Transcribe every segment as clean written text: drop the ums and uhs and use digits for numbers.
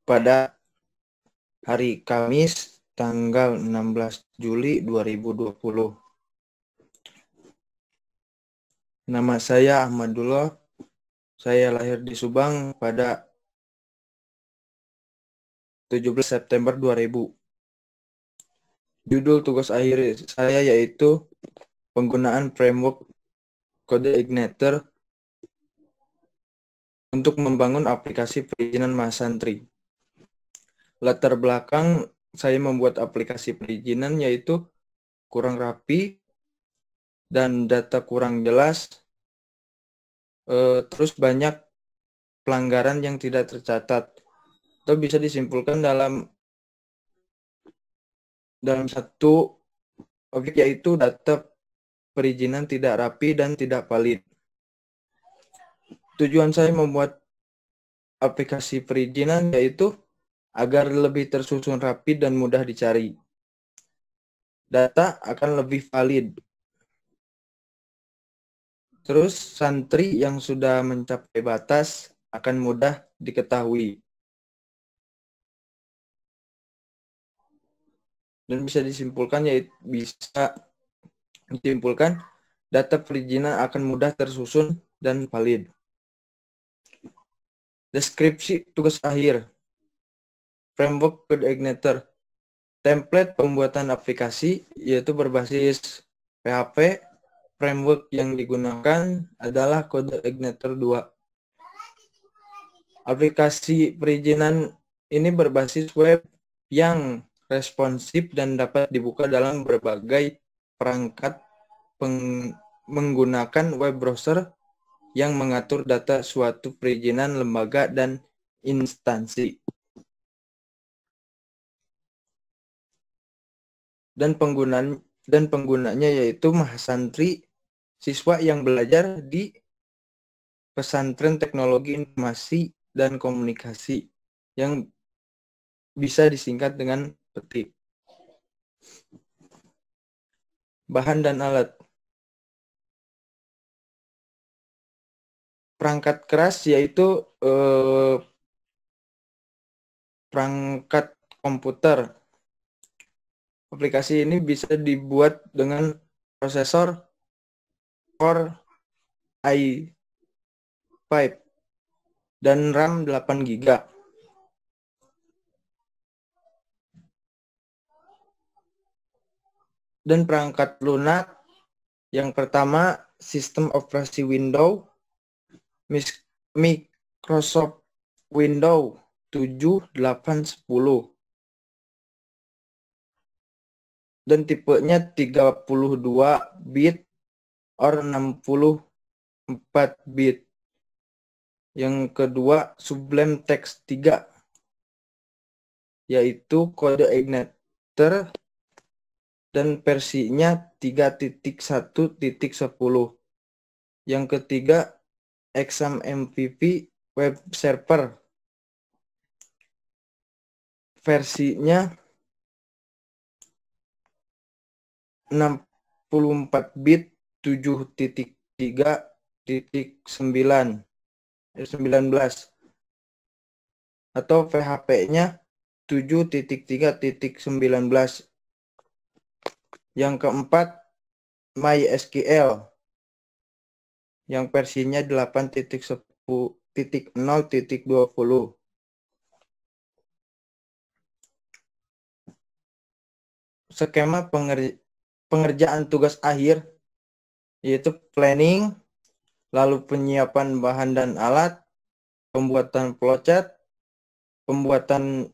pada hari Kamis tanggal 16 Juli 2020. Nama saya Ahmadullah. Saya lahir di Subang pada 17 September 2000. Judul tugas akhir saya yaitu penggunaan framework kode Igniter untuk membangun aplikasi perizinan Mahasantri. Latar belakang saya membuat aplikasi perizinan yaitu kurang rapi dan data kurang jelas, terus banyak pelanggaran yang tidak tercatat. Atau bisa disimpulkan dalam satu objek yaitu data perizinan tidak rapi dan tidak valid. Tujuan saya membuat aplikasi perizinan yaitu agar lebih tersusun rapi dan mudah dicari. Data akan lebih valid. Terus santri yang sudah mencapai batas akan mudah diketahui. Dan bisa disimpulkan data perizinan akan mudah tersusun dan valid. Deskripsi tugas akhir. Framework Code Igniter. Template pembuatan aplikasi yaitu berbasis PHP. Framework yang digunakan adalah Code Igniter 2. Aplikasi perizinan ini berbasis web yang responsif dan dapat dibuka dalam berbagai perangkat menggunakan web browser yang mengatur data suatu perizinan lembaga dan instansi. Dan penggunanya yaitu mahasantri, siswa yang belajar di pesantren teknologi informasi dan komunikasi yang bisa disingkat dengan PETIK. Bahan dan alat. Perangkat keras yaitu perangkat komputer. Aplikasi ini bisa dibuat dengan prosesor Core i5 dan RAM 8 GB. Dan perangkat lunak yang pertama sistem operasi Windows, Microsoft Windows 7, 8, 10. Dan tipenya 32 bit or 64 bit. Yang kedua Sublime Text 3 yaitu kode Igniter dan versinya 3.1.10. Yang ketiga XAMPP Web Server versinya 64 bit 7.3.19 atau PHP-nya 7.3.19. Yang keempat MySQL yang versinya 8.10.20. Skema pengerjaan tugas akhir yaitu planning, lalu penyiapan bahan dan alat, pembuatan flowchart, pembuatan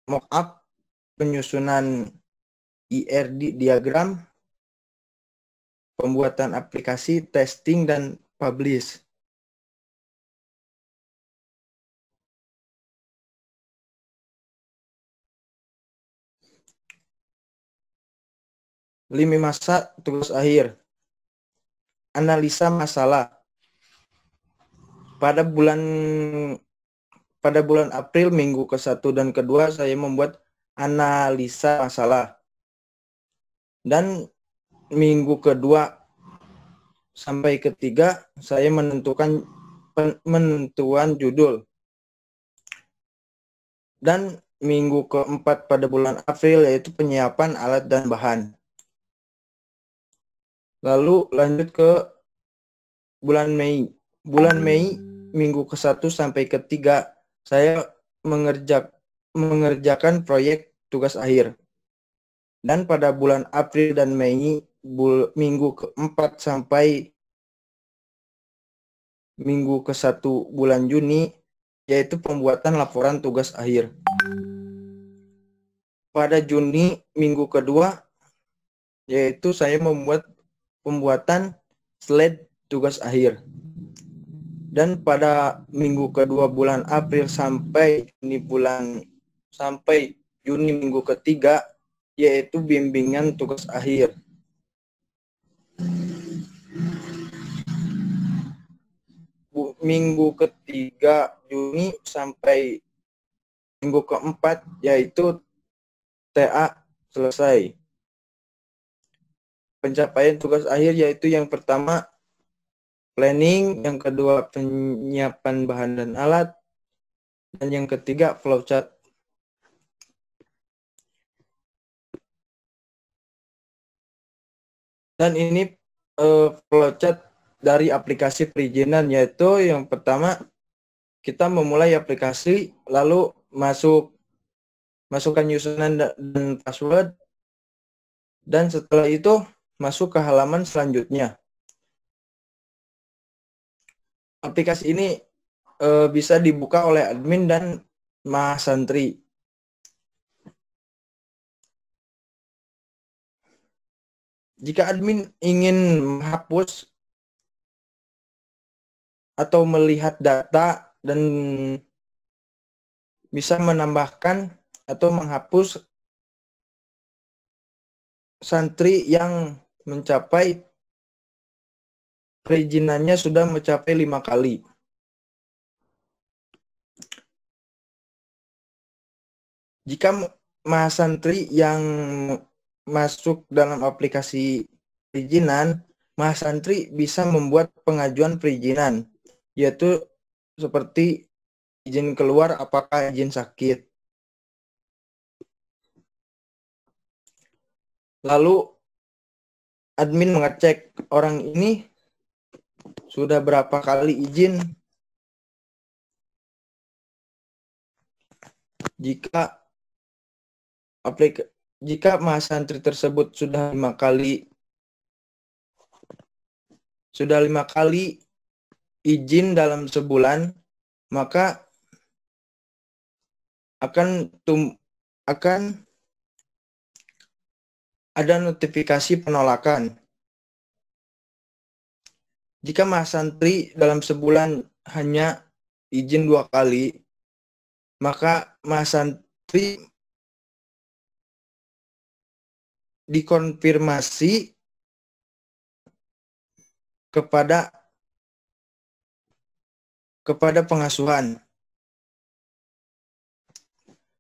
mockup, penyusunan IRD diagram, pembuatan aplikasi, testing, dan publish. Lini masa tugas akhir. Analisa masalah. Pada bulan April minggu ke-1 dan ke-2 saya membuat analisa masalah. Dan minggu ke-2 sampai ke-3 saya menentukan penentuan judul. Dan minggu keempat pada bulan April yaitu penyiapan alat dan bahan. Lalu lanjut ke bulan Mei. Bulan Mei minggu ke-1 sampai ke-3 saya mengerjakan proyek tugas akhir. Dan pada bulan April dan Mei minggu ke-4 sampai minggu ke-1 bulan Juni yaitu pembuatan laporan tugas akhir. Pada Juni minggu kedua yaitu saya membuat pembuatan slide tugas akhir. Dan pada minggu kedua bulan April sampai Juni minggu ketiga yaitu bimbingan tugas akhir. Minggu ketiga Juni sampai minggu keempat yaitu TA selesai. Pencapaian tugas akhir yaitu yang pertama planning, yang kedua penyiapan bahan dan alat, dan yang ketiga flowchart. Dan ini flowchart dari aplikasi perizinan, yaitu yang pertama kita memulai aplikasi lalu masukkan username dan password, dan setelah itu masuk ke halaman selanjutnya. Aplikasi ini bisa dibuka oleh admin dan mahasantri. Jika admin ingin menghapus atau melihat data dan bisa menambahkan atau menghapus santri yang mencapai perizinannya sudah mencapai 5 kali. Jika mahasantri yang masuk dalam aplikasi perizinan, mahasantri bisa membuat pengajuan perizinan, yaitu seperti izin keluar apakah izin sakit. Lalu admin mengecek orang ini sudah berapa kali izin. Jika mahasantri tersebut sudah 5 kali izin dalam sebulan, maka akan ada notifikasi penolakan. Jika mahasantri dalam sebulan hanya izin 2 kali, maka mahasantri dikonfirmasi kepada pengasuhan.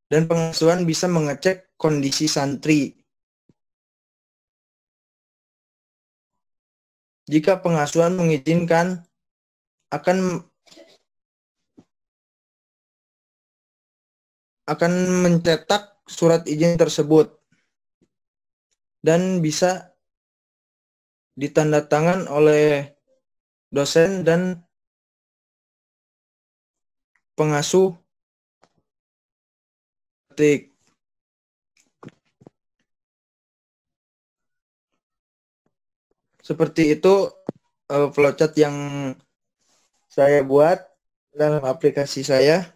Dan pengasuhan bisa mengecek kondisi santri. Jika pengasuhan mengizinkan, akan mencetak surat izin tersebut dan bisa ditandatangan oleh dosen dan pengasuh. Seperti itu flowchart yang saya buat dalam aplikasi saya.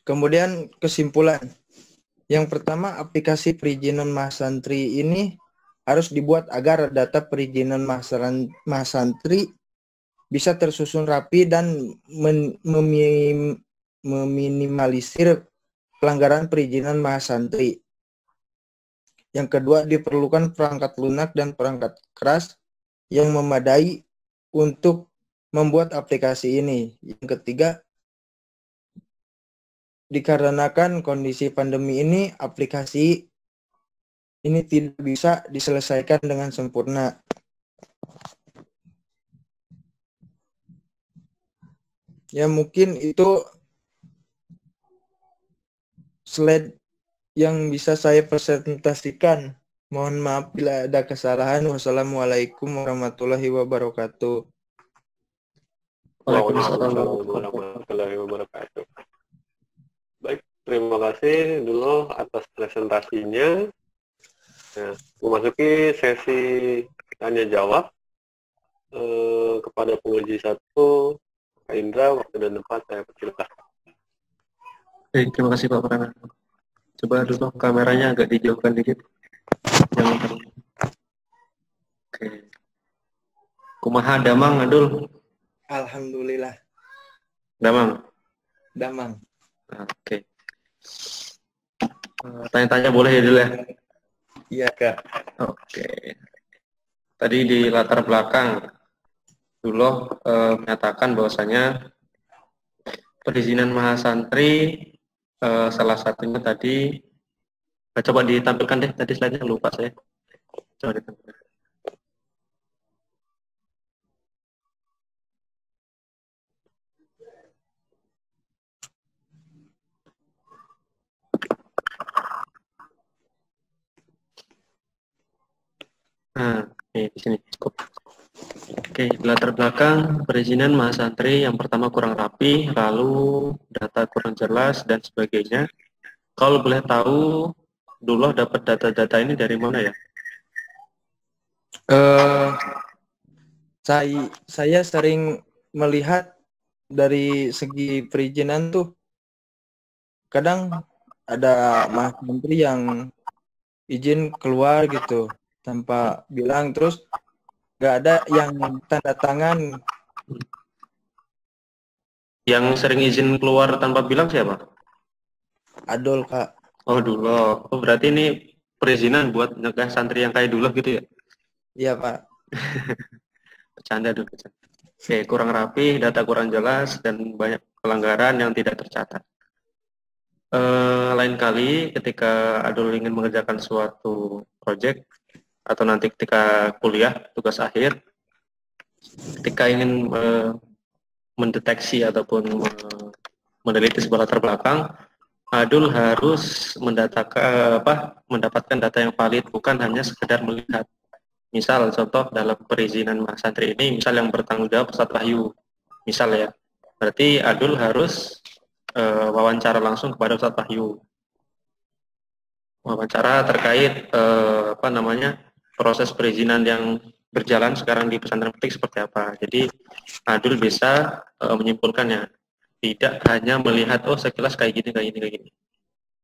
Kemudian kesimpulan. Yang pertama, aplikasi perizinan mahasantri ini harus dibuat agar data perizinan mahasantri bisa tersusun rapi dan meminimalisir pelanggaran perizinan mahasantri. Yang kedua, diperlukan perangkat lunak dan perangkat keras yang memadai untuk membuat aplikasi ini. Yang ketiga, dikarenakan kondisi pandemi ini, aplikasi ini tidak bisa diselesaikan dengan sempurna. Ya, mungkin itu slide yang bisa saya presentasikan. Mohon maaf bila ada kesalahan. Wassalamualaikum warahmatullahi wabarakatuh. Waalaikumsalam warahmatullahi wabarakatuh. Baik, terima kasih dulu atas presentasinya. Nah, memasuki sesi tanya jawab kepada penguji 1, Pak Indra, waktu dan tempat saya persilahkan. Oke, terima kasih Pak Prana. Coba dulu kameranya agak dijauhkan dikit. Jangan terlalu. Oke. Kumaha damang Adul? Alhamdulillah. Damang. Damang. Oke. Tanya-tanya boleh ya dulu ya? Iya Kak. Oke. Tadi di latar belakang dulu menyatakan bahwasanya perizinan mahasantri salah satunya tadi coba ditampilkan deh tadi slide-nya, lupa saya. Coba ditampilkan. Nah, di sini cukup. Oke, latar belakang perizinan mahasantri yang pertama kurang rapi, lalu data kurang jelas dan sebagainya. Kalau boleh tahu, dulu dapat data-data ini dari mana ya? Saya sering melihat dari segi perizinan tuh, kadang ada mahasiswa yang izin keluar gitu tanpa bilang, terus nggak ada yang tanda tangan. Yang sering izin keluar tanpa bilang siapa? Adol Kak. Oh dulu. Oh berarti ini perizinan buat nyegah santri yang kayak dulu gitu ya? Iya Pak. Bercanda dulu. Oke, kurang rapi, data kurang jelas, dan banyak pelanggaran yang tidak tercatat. Lain kali ketika Adul ingin mengerjakan suatu proyek atau nanti ketika kuliah tugas akhir, ketika ingin mendeteksi ataupun meneliti sebuah latar belakang, Adul harus mendapatkan data yang valid, bukan hanya sekedar melihat. Misal contoh dalam perizinan mahasantri ini, misal yang bertanggung jawab Ustadz Wahyu, misal ya, berarti Adul harus wawancara langsung kepada Ustadz Wahyu. Wawancara terkait proses perizinan yang berjalan sekarang di pesantren petik seperti apa. Jadi Adul bisa menyimpulkannya, tidak hanya melihat oh sekilas kayak gini. Jadi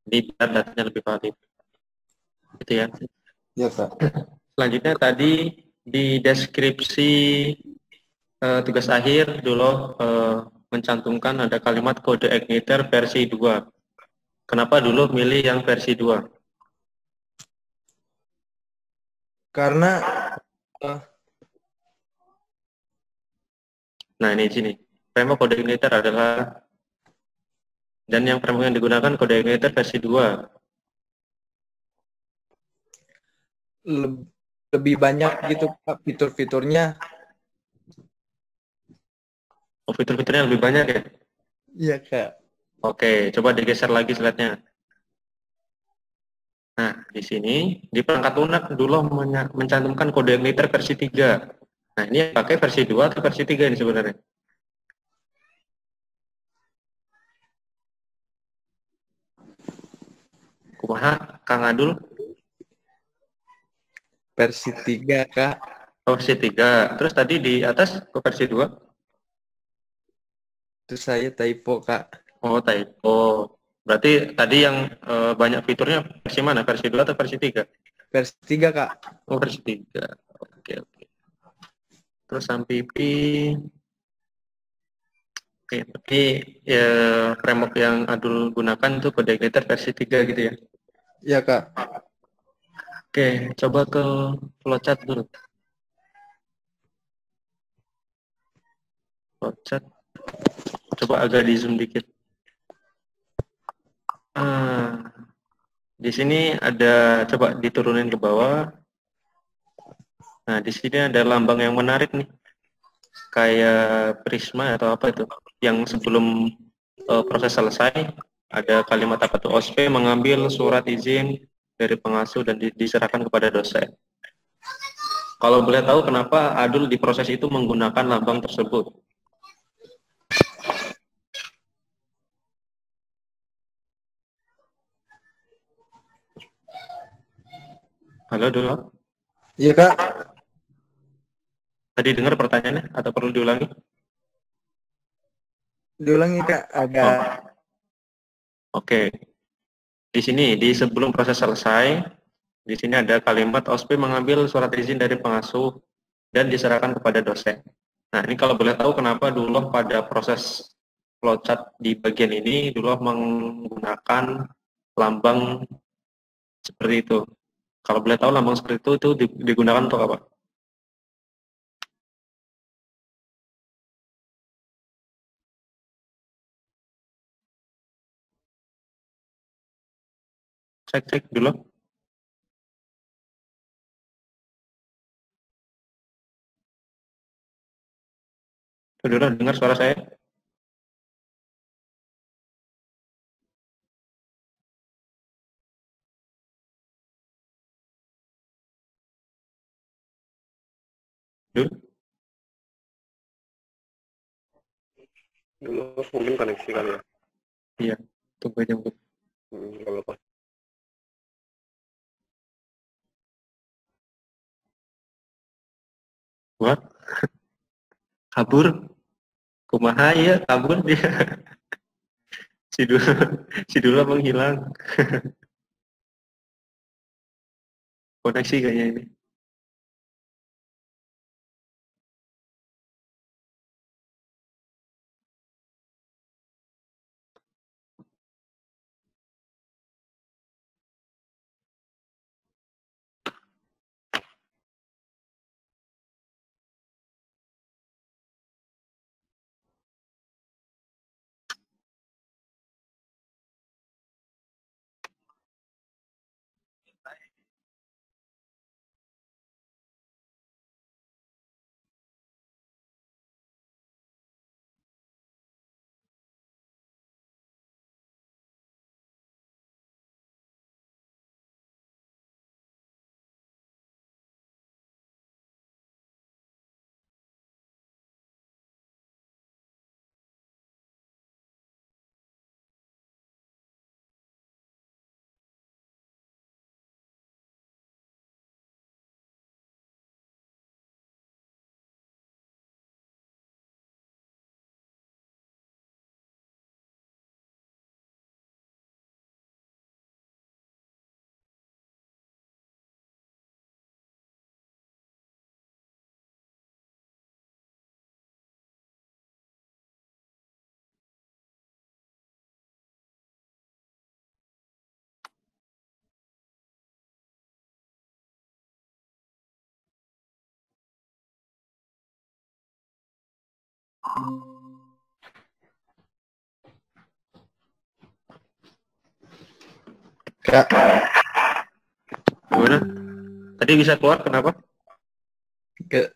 biar datanya lebih valid. Gitu ya. Iya Pak. Selanjutnya tadi di deskripsi tugas akhir dulu mencantumkan ada kalimat kode igniter versi 2. Kenapa dulu milih yang versi 2? Karena nah ini sini. Framework kode igniter adalah, dan yang framework yang digunakan kode igniter versi 2. lebih banyak gitu Pak fitur-fiturnya. Oh, fitur-fiturnya lebih banyak ya? Iya Kak. Oke, coba digeser lagi slide-nya. Nah, di sini di perangkat lunak dulu mencantumkan kode igniter versi 3. Nah, ini pakai versi 2 atau versi 3 ini sebenarnya? Kumaha, Kang Adul? Versi 3 Kak. Oh, versi 3. Terus tadi di atas ke versi 2? Itu saya typo Kak. Oh, typo. Berarti tadi yang banyak fiturnya versi mana? Versi 2 atau versi 3? Versi 3 Kak. Oh, versi 3. Oke. Terus sampai Oke, tapi ya, framework yang Adul gunakan itu kode igniter versi 3 gitu ya? Iya Kak. Oke, coba ke flowchart dulu. Flowchart. Coba agak di zoom dikit. Di sini ada, coba diturunin ke bawah. Nah, di sini ada lambang yang menarik nih. Kayak prisma atau apa itu. Yang sebelum proses selesai, Ada kalimat apa tuh? OSP mengambil surat izin dari pengasuh dan diserahkan kepada dosen. Kalau boleh tahu kenapa Adul di proses itu menggunakan lambang tersebut? Halo Adul, Iya Kak, tadi dengar pertanyaannya atau perlu diulangi? diulangi Kak, agak Oh, oke. Di sini, di sebelum proses selesai, di sini ada kalimat OSP mengambil surat izin dari pengasuh dan diserahkan kepada dosen. Nah, ini kalau boleh tahu kenapa dulu pada proses flowchart di bagian ini dulu menggunakan lambang seperti itu. Kalau boleh tahu lambang seperti itu digunakan untuk apa? Cek dulu. Saudara dengar suara saya? Dul? Dulu mungkin koneksi kali ya. Iya, tunggu aja mungkin. Kalau pas Wah, kabur. Kumaha ya, kabur dia. Si dulu, si dulu menghilang. Koneksi kayaknya ini. Kak. Gimana? Tadi bisa keluar, kenapa? Ke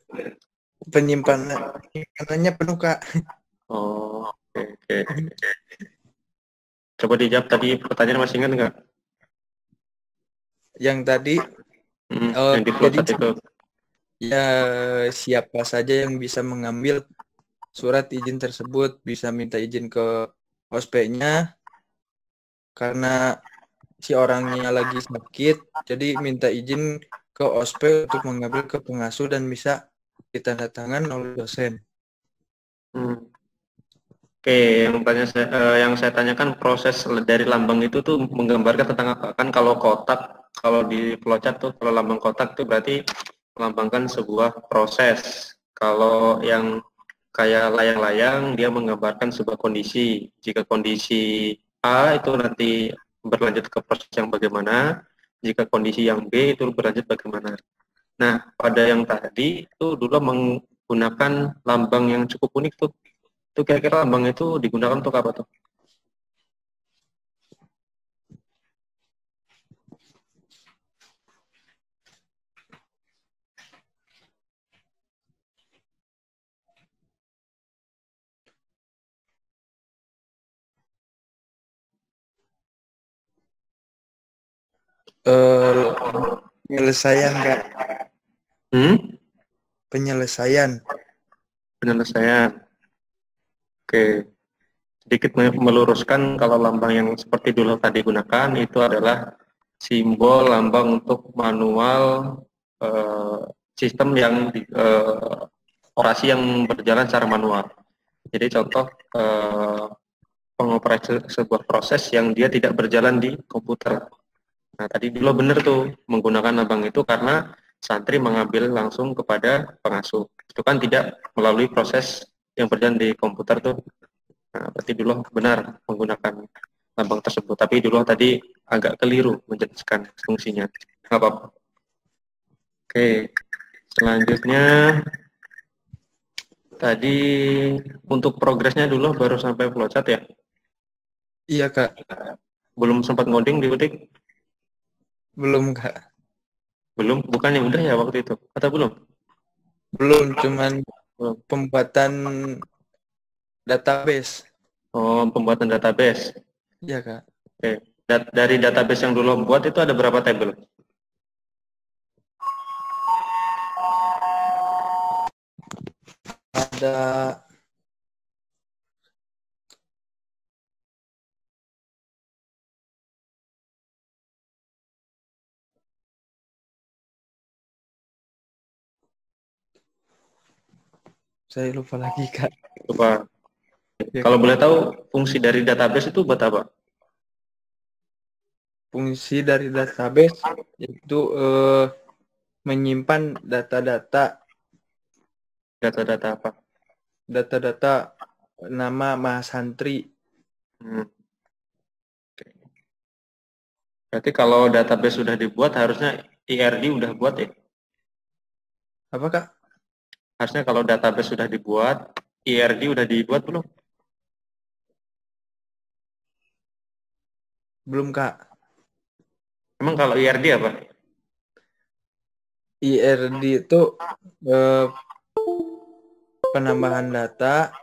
penyimpanannya penuh Kak. Oh, oke, oke. Coba dijawab tadi pertanyaan masih ingat nggak? Yang tadi Yang di jadi flowchart itu. ya siapa saja yang bisa mengambil surat izin tersebut, bisa minta izin ke OSP-nya karena si orangnya lagi sakit, jadi minta izin ke OSP untuk mengambil ke pengasuh dan bisa ditandatangan oleh dosen. Hmm. Oke, yang saya tanyakan proses dari lambang itu tuh menggambarkan tentang apa? Kan kalau kotak, kalau di flowchart tuh kalau lambang kotak tuh berarti melambangkan sebuah proses. Kalau yang kayak layang-layang dia menggambarkan sebuah kondisi. Jika kondisi A itu nanti berlanjut ke proses yang bagaimana, jika kondisi yang B itu berlanjut bagaimana. Nah, pada yang tadi itu dulu menggunakan lambang yang cukup unik tuh. Itu kira-kira lambang itu digunakan untuk apa tuh? Eh, penyelesaian Kak, Hmm? penyelesaian. Penyelesaian. Oke. Sedikit meluruskan kalau lambang yang seperti dulu tadi gunakan itu adalah simbol lambang untuk manual sistem yang orasi yang berjalan secara manual. Jadi contoh pengoperasian sebuah proses yang dia tidak berjalan di komputer. Nah, tadi dulu benar tuh menggunakan lambang itu karena santri mengambil langsung kepada pengasuh. Itu kan tidak melalui proses yang berjalan di komputer tuh. Nah, berarti dulu benar menggunakan lambang tersebut. Tapi dulu tadi agak keliru menjelaskan fungsinya. Nggak apa-apa. Oke, selanjutnya tadi untuk progresnya dulu baru sampai flowchart ya. Iya Kak, Belum sempat ngoding di Udik? belum Kak. Belum, bukannya udah ya waktu itu? Atau belum? Belum, cuman Belum. pembuatan database. Oh, pembuatan database. Iya Kak. Oke. Dari database yang dulu buat itu ada berapa table? Ada saya lupa lagi Kak. Coba. Ya, Kalau Kak. boleh tahu fungsi dari database itu buat apa? Fungsi dari database itu menyimpan data-data Data-data apa? nama mahasantri. Hmm. Berarti kalau database sudah dibuat, harusnya IRD udah buat ya? Apa Kak? Harusnya kalau database sudah dibuat, IRD udah dibuat belum? Belum Kak. Emang kalau IRD apa? IRD itu eh, penambahan data,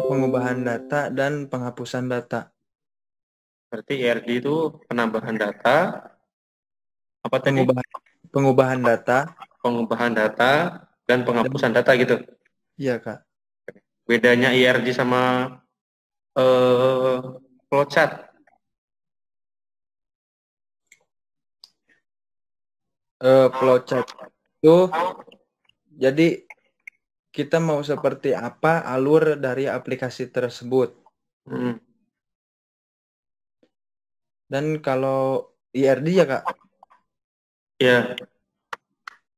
pengubahan data, dan penghapusan data. Berarti IRD itu penambahan data, apa tadi? Pengubahan data. Pengubahan data dan penghapusan data gitu. Iya Kak. Bedanya IRD sama flowchart. Flowchart itu jadi kita mau seperti apa alur dari aplikasi tersebut. Hmm. Dan kalau IRD ya Kak, Ya,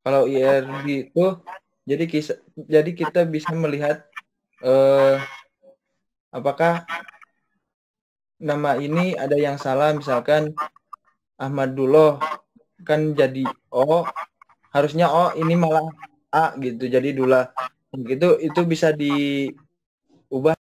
kalau IRD itu jadi kita bisa melihat apakah nama ini ada yang salah, misalkan Ahmadullah kan jadi O, harusnya O ini malah A gitu, jadi Dula. Itu bisa diubah